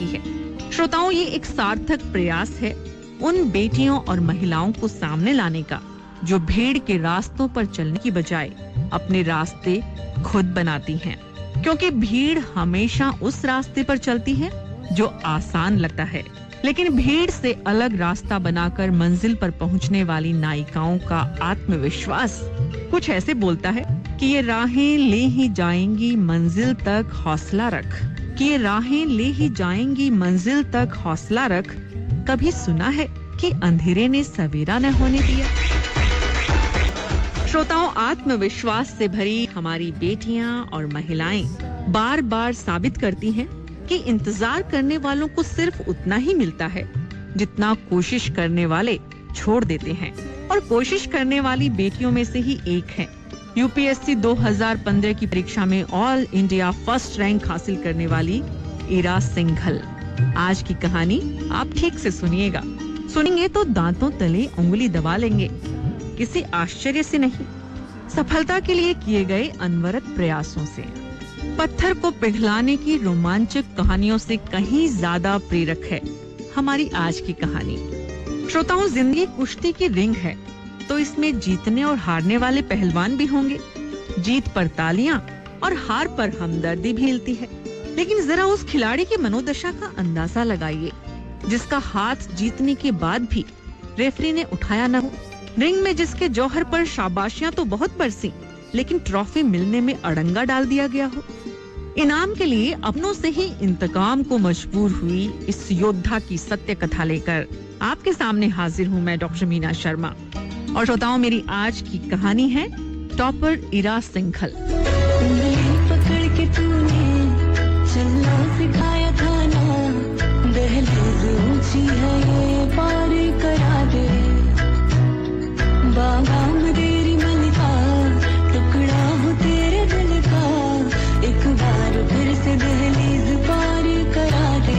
की है। श्रोताओं, ये एक सार्थक प्रयास है उन बेटियों और महिलाओं को सामने लाने का जो भीड़ के रास्तों पर चलने की बजाय अपने रास्ते खुद बनाती हैं, क्योंकि भीड़ हमेशा उस रास्ते पर चलती है जो आसान लगता है, लेकिन भीड़ से अलग रास्ता बनाकर मंजिल पर पहुंचने वाली नायिकाओं का आत्मविश्वास कुछ ऐसे बोलता है कि ये राहें ले ही जाएंगी मंजिल तक हौसला रख, कि ये राहें ले ही जाएंगी मंजिल तक हौसला रख। कभी सुना है कि अंधेरे ने सवेरा न होने दिया। श्रोताओं, आत्मविश्वास से भरी हमारी बेटियां और महिलाएं बार बार साबित करती हैं कि इंतजार करने वालों को सिर्फ उतना ही मिलता है जितना कोशिश करने वाले छोड़ देते हैं, और कोशिश करने वाली बेटियों में से ही एक है यूपीएससी 2015 की परीक्षा में ऑल इंडिया फर्स्ट रैंक हासिल करने वाली इरा सिंघल। आज की कहानी आप ठीक से सुनिएगा। सुनेंगे तो दांतों तले उंगली दबा लेंगे। किसी आश्चर्य से नहीं, सफलता के लिए किए गए अनवरत प्रयासों से। पत्थर को पिघलाने की रोमांचक कहानियों से कहीं ज्यादा प्रेरक है हमारी आज की कहानी। श्रोताओं, जिंदगी कुश्ती की रिंग है, तो इसमें जीतने और हारने वाले पहलवान भी होंगे। जीत पर तालियां और हार पर हमदर्दी भी हिलती है, लेकिन जरा उस खिलाड़ी की मनोदशा का अंदाजा लगाइए जिसका हाथ जीतने के बाद भी रेफरी ने उठाया न हो। रिंग में जिसके जौहर पर शाबाशियां तो बहुत बरसी, लेकिन ट्रॉफी मिलने में अड़ंगा डाल दिया गया हो। इनाम के लिए अपनों से ही इंतकाम को मजबूर हुई इस योद्धा की सत्य कथा लेकर आपके सामने हाजिर हूँ मैं, डॉक्टर मीना शर्मा। और श्रोताओं, मेरी आज की कहानी है टॉपर इरा सिंघल। पकड़ के तूने चलना सिखाया था ना, दहलीज ऊंची है ये पार करा दे। बागाम तेरी मन का टुकड़ा हो तेरे दिल का, एक बार फिर से दहलीज पार करा दे।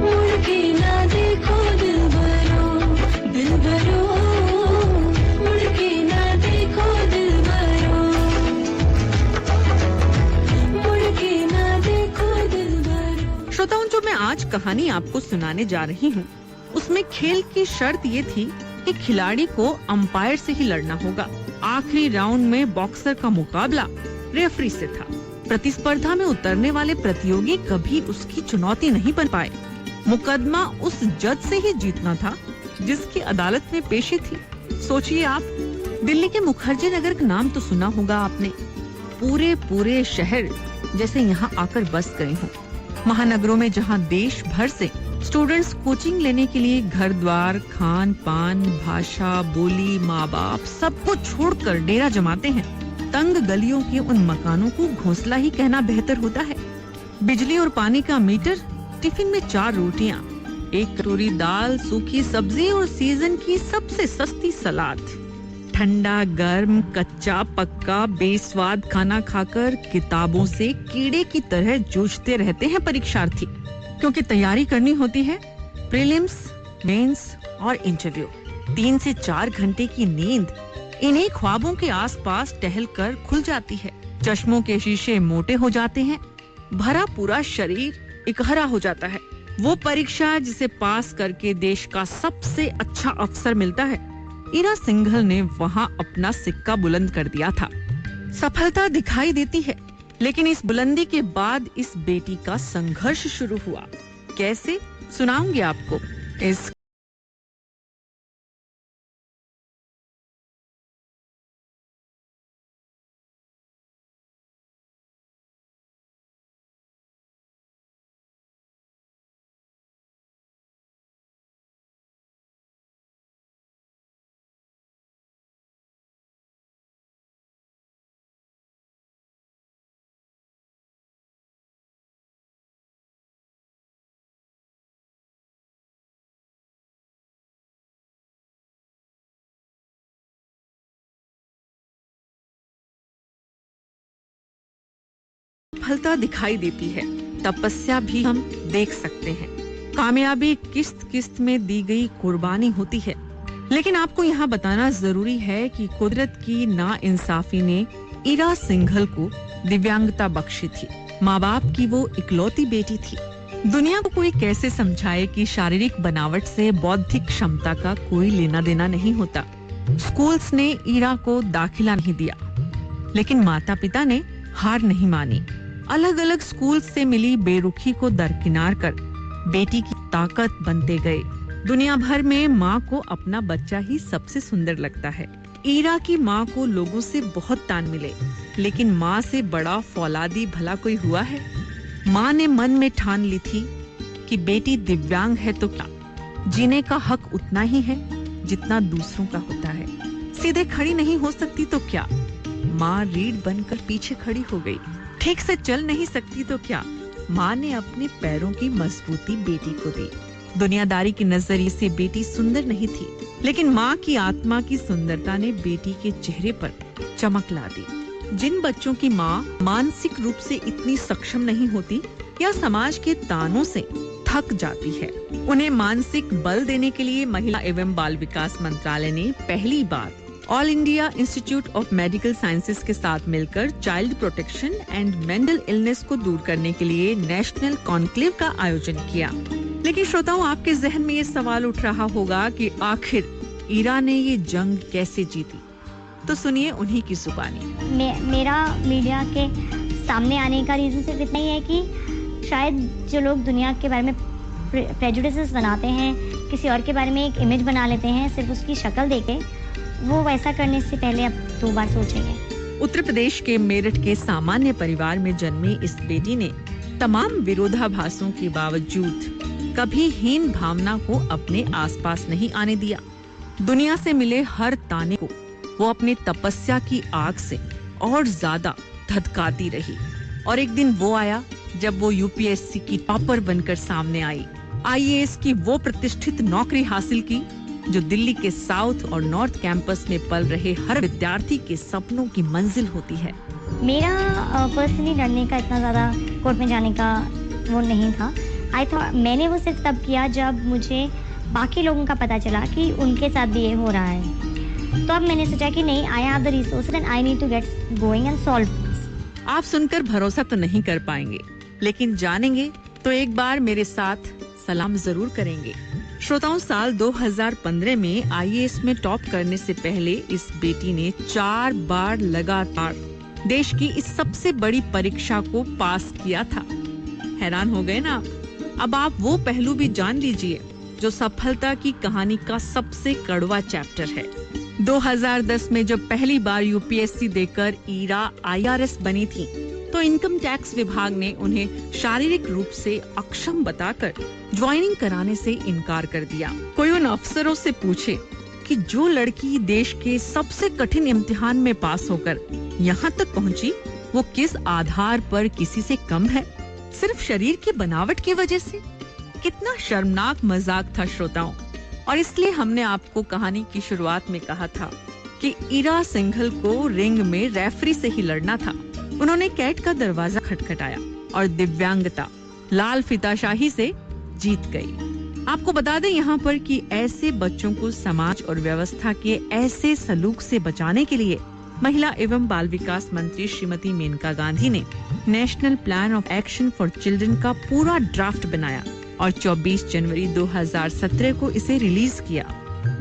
मुड़ के ना देखो दिल भरो, दिल भरो, मुड़ के ना देखो दिल भरो, मुड़ के ना देखो दिल भरो। श्रोताओं, जो मैं आज कहानी आपको सुनाने जा रही हूँ उसमें खेल की शर्त ये थी कि खिलाड़ी को अंपायर से ही लड़ना होगा। आखिरी राउंड में बॉक्सर का मुकाबला रेफरी से था। प्रतिस्पर्धा में उतरने वाले प्रतियोगी कभी उसकी चुनौती नहीं बन पाए। मुकदमा उस जज से ही जीतना था जिसकी अदालत में पेशी थी। सोचिए आप, दिल्ली के मुखर्जी नगर का नाम तो सुना होगा आपने। पूरे शहर जैसे यहाँ आकर बस गए हों। महानगरों में जहाँ देश भर से स्टूडेंट्स कोचिंग लेने के लिए घर द्वार, खान पान, भाषा, बोली, माँ बाप सबको छोड़कर डेरा जमाते हैं, तंग गलियों के उन मकानों को घोंसला ही कहना बेहतर होता है। बिजली और पानी का मीटर, टिफिन में 4 रोटियां, 1 कटोरी दाल, सूखी सब्जी और सीजन की सबसे सस्ती सलाद। ठंडा गर्म कच्चा पक्का बेस्वाद खाना खाकर किताबों से कीड़े की तरह जूझते रहते हैं परीक्षार्थी, क्योंकि तैयारी करनी होती है प्रीलिम्स, मेंस और इंटरव्यू। 3 से 4 घंटे की नींद इन्हीं ख्वाबों के आसपास टहलकर खुल जाती है। चश्मों के शीशे मोटे हो जाते हैं, भरा पूरा शरीर इकहरा हो जाता है। वो परीक्षा जिसे पास करके देश का सबसे अच्छा अफसर मिलता है, इरा सिंघल ने वहां अपना सिक्का बुलंद कर दिया था। सफलता दिखाई देती है, लेकिन इस बुलंदी के बाद इस बेटी का संघर्ष शुरू हुआ। कैसे, सुनाऊंगी आपको इस सफलता दिखाई देती है, तपस्या भी हम देख सकते हैं। कामयाबी किस्त किस्त में दी गई कुर्बानी होती है। लेकिन आपको यहाँ बताना जरूरी है कि कुदरत की नाइंसाफी ने इरा सिंघल को दिव्यांगता बख्शी थी। माँ बाप की वो इकलौती बेटी थी। दुनिया को कोई कैसे समझाए कि शारीरिक बनावट से बौद्धिक क्षमता का कोई लेना देना नहीं होता। स्कूल्स ने ईरा को दाखिला नहीं दिया, लेकिन माता पिता ने हार नहीं मानी। अलग अलग स्कूल से मिली बेरुखी को दरकिनार कर बेटी की ताकत बनते गए। दुनिया भर में माँ को अपना बच्चा ही सबसे सुंदर लगता है। ईरा की माँ को लोगों से बहुत तान मिले, लेकिन माँ से बड़ा फौलादी भला कोई हुआ है। माँ ने मन में ठान ली थी कि बेटी दिव्यांग है तो क्या, जीने का हक उतना ही है जितना दूसरों का होता है। सीधे खड़ी नहीं हो सकती तो क्या, माँ रीढ़ बनकर पीछे खड़ी हो गई। ठीक से चल नहीं सकती तो क्या, माँ ने अपने पैरों की मजबूती बेटी को दी। दुनियादारी के नजरिए से बेटी सुंदर नहीं थी, लेकिन माँ की आत्मा की सुंदरता ने बेटी के चेहरे पर चमक ला दी। जिन बच्चों की माँ मानसिक रूप से इतनी सक्षम नहीं होती या समाज के तानों से थक जाती है, उन्हें मानसिक बल देने के लिए महिला एवं बाल विकास मंत्रालय ने पहली बार all India institute of medical sciences के साथ मिलकर child protection and mental illness को दूर करने के लिए नेशनल कॉन्क्लेव का आयोजन किया। लेकिन श्रोताओं, आपके जहन में ये सवाल उठ रहा होगा कि आखिर ईरा ने ये जंग कैसे जीती? तो सुनिए उन्हीं की जुबानी। मेरा मीडिया के सामने आने का रीजन सिर्फ इतना ही है कि शायद जो लोग दुनिया के बारे में प्रेजुडिसेस बनाते हैं, किसी और के बारे में एक इमेज बना लेते हैं सिर्फ उसकी शक्ल देके, वो वैसा करने से पहले अब 2 बार सोचेंगे। उत्तर प्रदेश के मेरठ के सामान्य परिवार में जन्मी इस बेटी ने तमाम विरोधाभासों के बावजूद कभी हीन भावना को अपने आसपास नहीं आने दिया। दुनिया से मिले हर ताने को वो अपनी तपस्या की आग से और ज्यादा धधकाती रही। और एक दिन वो आया जब वो यूपीएससी की टॉपर बनकर सामने आई। आईएएस की वो प्रतिष्ठित नौकरी हासिल की जो दिल्ली के साउथ और नॉर्थ कैंपस में पल रहे हर विद्यार्थी के सपनों की मंजिल होती है। मेरा पर्सनली लड़ने का इतना ज़्यादा कोर्ट में जाने का वो नहीं था। मैंने वो सिर्फ तब किया जब मुझे बाकी लोगों का पता चला कि उनके साथ भी ये हो रहा है। तो अब मैंने सोचा कि नहीं, I have the resources and I need to get going and solve. आप सुनकर भरोसा तो नहीं कर पाएंगे, लेकिन जानेंगे तो एक बार मेरे साथ सलाम जरूर करेंगे। श्रोताओं, साल 2015 में आईएएस में टॉप करने से पहले इस बेटी ने 4 बार लगातार देश की इस सबसे बड़ी परीक्षा को पास किया था। हैरान हो गए ना? अब आप वो पहलू भी जान लीजिए जो सफलता की कहानी का सबसे कड़वा चैप्टर है। 2010 में जब पहली बार यूपीएससी देकर ईरा आईआरएस बनी थी, तो इनकम टैक्स विभाग ने उन्हें शारीरिक रूप से अक्षम बताकर ज्वाइनिंग कराने से इनकार कर दिया। कोई उन अफसरों से पूछे कि जो लड़की देश के सबसे कठिन इम्तिहान में पास होकर यहाँ तक पहुँची, वो किस आधार पर किसी से कम है? सिर्फ शरीर की बनावट की वजह से? कितना शर्मनाक मजाक था श्रोताओं। और इसलिए हमने आपको कहानी की शुरुआत में कहा था कि ईरा सिंघल को रिंग में रेफरी से ही लड़ना था। उन्होंने कैट का दरवाजा खटखटाया और दिव्यांगता लाल फीताशाही से जीत गई। आपको बता दें यहाँ पर कि ऐसे बच्चों को समाज और व्यवस्था के ऐसे सलूक से बचाने के लिए महिला एवं बाल विकास मंत्री श्रीमती मेनका गांधी ने national plan of action for children का पूरा ड्राफ्ट बनाया और 24 जनवरी 2017 को इसे रिलीज किया।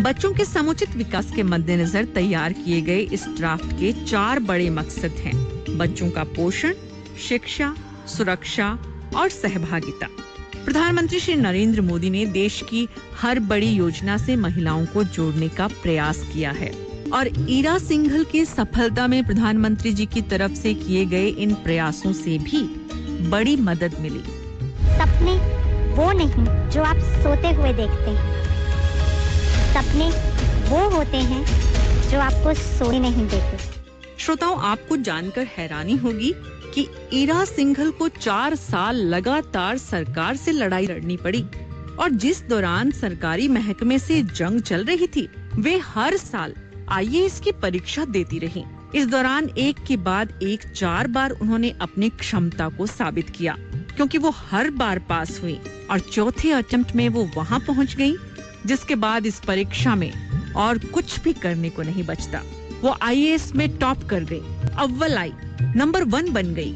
बच्चों के समुचित विकास के मद्देनजर तैयार किए गए इस ड्राफ्ट के 4 बड़े मकसद हैं: बच्चों का पोषण, शिक्षा, सुरक्षा और सहभागिता। प्रधानमंत्री श्री नरेंद्र मोदी ने देश की हर बड़ी योजना से महिलाओं को जोड़ने का प्रयास किया है और ईरा सिंघल की सफलता में प्रधानमंत्री जी की तरफ से किए गए इन प्रयासों से भी बड़ी मदद मिली। सपने वो नहीं जो आप सोते हुए देखते हैं, सपने वो होते हैं जो आपको सोने नहीं देते। श्रोताओं, आपको जानकर हैरानी होगी कि ईरा सिंघल को 4 साल लगातार सरकार से लड़ाई लड़नी पड़ी और जिस दौरान सरकारी महकमे से जंग चल रही थी, वे हर साल आईएएस की परीक्षा देती रही। इस दौरान एक के बाद एक 4 बार उन्होंने अपनी क्षमता को साबित किया, क्योंकि वो हर बार पास हुई और चौथे अटेम्प्ट में वो वहाँ पहुँच गयी, जिसके बाद इस परीक्षा में और कुछ भी करने को नहीं बचता। वो आईएएस में टॉप कर गई, अव्वल आई, नंबर 1 बन गई।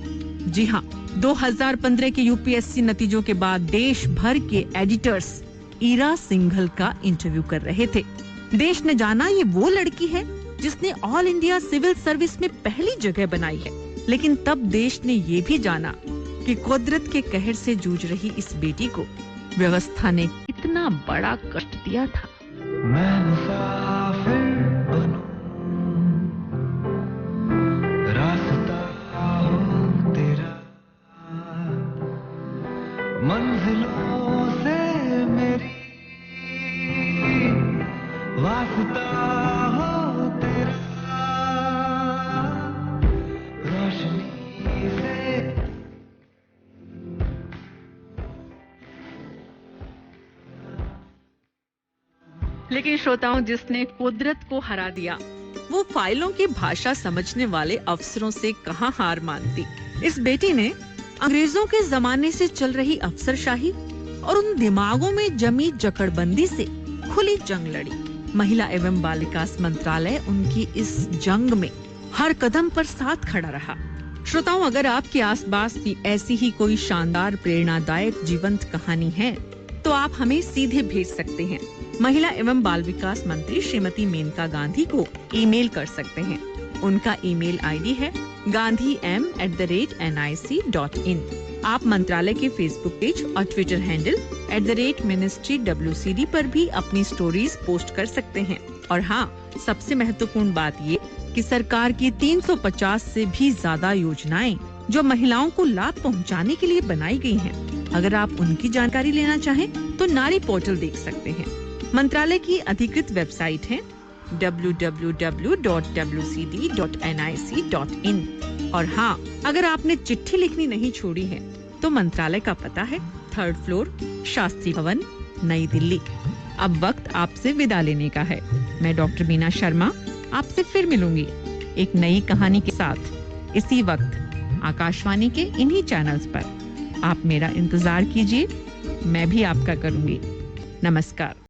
जी हाँ, 2015 के यूपीएससी नतीजों के बाद देश भर के एडिटर्स ईरा सिंघल का इंटरव्यू कर रहे थे। देश ने जाना ये वो लड़की है जिसने ऑल इंडिया सिविल सर्विस में पहली जगह बनाई है। लेकिन तब देश ने ये भी जाना कि कुदरत के कहर से जूझ रही इस बेटी को व्यवस्था ने कितना बड़ा कष्ट दिया था। मैं मुसाफिर बनूं, रास्ता हो तेरा, मंजिलों से मेरी वास्ता हो तेरा, रोशनी से। लेकिन श्रोताओं, जिसने कुदरत को हरा दिया वो फाइलों की भाषा समझने वाले अफसरों से कहां हार मानती। इस बेटी ने अंग्रेजों के जमाने से चल रही अफसरशाही और उन दिमागों में जमी जकड़बंदी से खुली जंग लड़ी। महिला एवं बाल विकास मंत्रालय उनकी इस जंग में हर कदम पर साथ खड़ा रहा। श्रोताओं, अगर आपके आसपास भी ऐसी ही कोई शानदार प्रेरणादायक जीवंत कहानी है तो आप हमें सीधे भेज सकते हैं। महिला एवं बाल विकास मंत्री श्रीमती मेनका गांधी को ईमेल कर सकते हैं। उनका ईमेल आईडी है gandhim@nic.in। आप मंत्रालय के फेसबुक पेज और ट्विटर हैंडल @ministrywcd पर भी अपनी स्टोरीज पोस्ट कर सकते हैं। और हाँ, सबसे महत्वपूर्ण बात ये कि सरकार की 350 से भी ज्यादा योजनाएं जो महिलाओं को लाभ पहुंचाने के लिए बनाई गई हैं, अगर आप उनकी जानकारी लेना चाहें तो नारी पोर्टल देख सकते हैं। मंत्रालय की अधिकृत वेबसाइट है www.wcd.nic.in। और हाँ, अगर आपने चिट्ठी लिखनी नहीं छोड़ी है तो मंत्रालय का पता है 3rd फ्लोर, शास्त्री भवन, नई दिल्ली। अब वक्त आपसे विदा लेने का है। मैं डॉक्टर मीना शर्मा आपसे फिर मिलूंगी एक नई कहानी के साथ, इसी वक्त आकाशवाणी के इन्हीं चैनल्स पर। आप मेरा इंतजार कीजिए, मैं भी आपका करूंगी। नमस्कार।